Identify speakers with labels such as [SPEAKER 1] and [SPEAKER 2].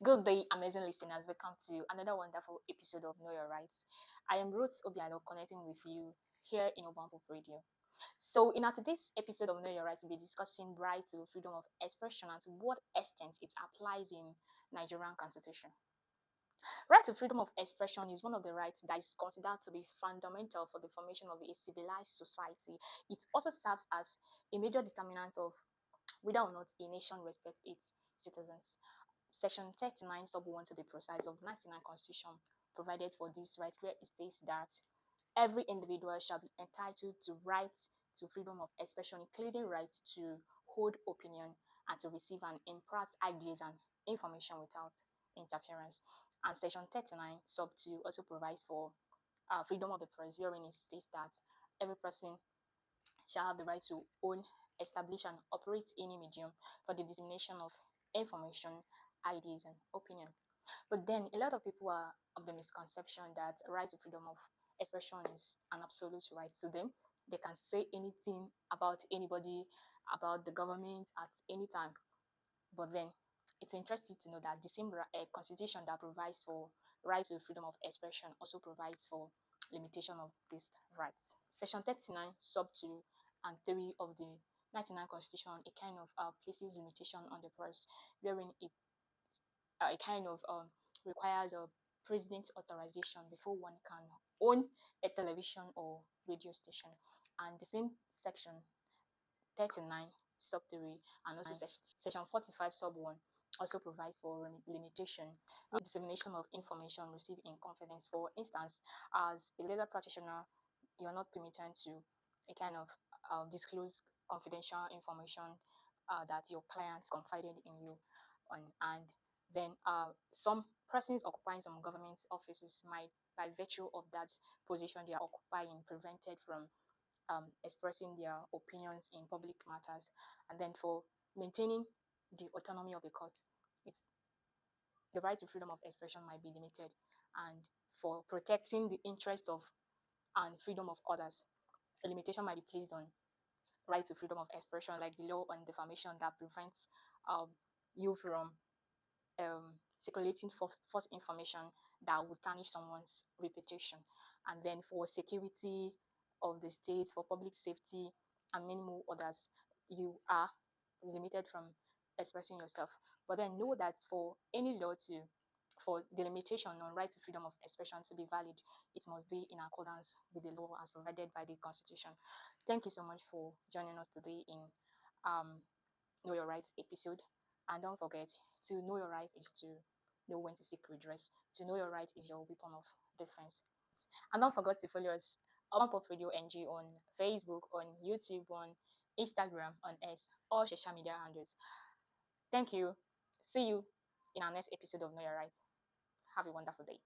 [SPEAKER 1] Good day, amazing listeners. Welcome to another wonderful episode of Know Your Rights. I am Ruth Obiano connecting with you here in Urbanpop Radio. So, in our today's episode of Know Your Rights, we'll be discussing right to freedom of expression and to what extent it applies in Nigerian Constitution. Right to freedom of expression is one of the rights that is considered to be fundamental for the formation of a civilized society. It also serves as a major determinant of whether or not a nation respects its citizens. Section 39, sub 1 to be precise, of 99 Constitution provided for this right, where it states that every individual shall be entitled to right to freedom of expression, including right to hold opinion and to receive and impart ideas and information without interference. And Section 39, sub 2 also provides for freedom of the press, wherein it states that every person shall have the right to own, establish, and operate any medium for the dissemination of information, ideas, and opinion. But then a lot of people are of the misconception that right to freedom of expression is an absolute right to them. They can say anything about anybody, about the government at any time. But then it's interesting to know that the same constitution that provides for right to freedom of expression also provides for limitation of these rights. Section 39, sub 2 and 3 of the 99 Constitution, it kind of places limitation on the press, wherein it kind of requires a president authorization before one can own a television or radio station. And the same section 39 sub 3 and also section 45 sub 1 also provides for limitation with dissemination of information received in confidence. For instance, as a legal practitioner, you're not permitted to a kind of disclose confidential information that your clients confided in you on. And then some persons occupying some government offices might, by virtue of that position they are occupying, prevented from expressing their opinions in public matters. And then for maintaining the autonomy of the court, it's, the right to freedom of expression might be limited. And for protecting the interest of and freedom of others, a limitation might be placed on right to freedom of expression, like the law on defamation that prevents um, you from circulating false information that would tarnish someone's reputation. And then for security of the state, for public safety, and many more others, you are limited from expressing yourself. But then know that for any law to, for the limitation on right to freedom of expression to be valid, it must be in accordance with the law as provided by the Constitution. Thank you so much for joining us today in um, Know Your Rights episode. And don't forget, to know your right is to know when to seek redress. To know your right is your weapon of defense. And don't forget to follow us Urbanpop Radio NG on Facebook, on YouTube, on Instagram, on X, all social media handles. Thank you. See you in our next episode of Know Your Rights. Have a wonderful day.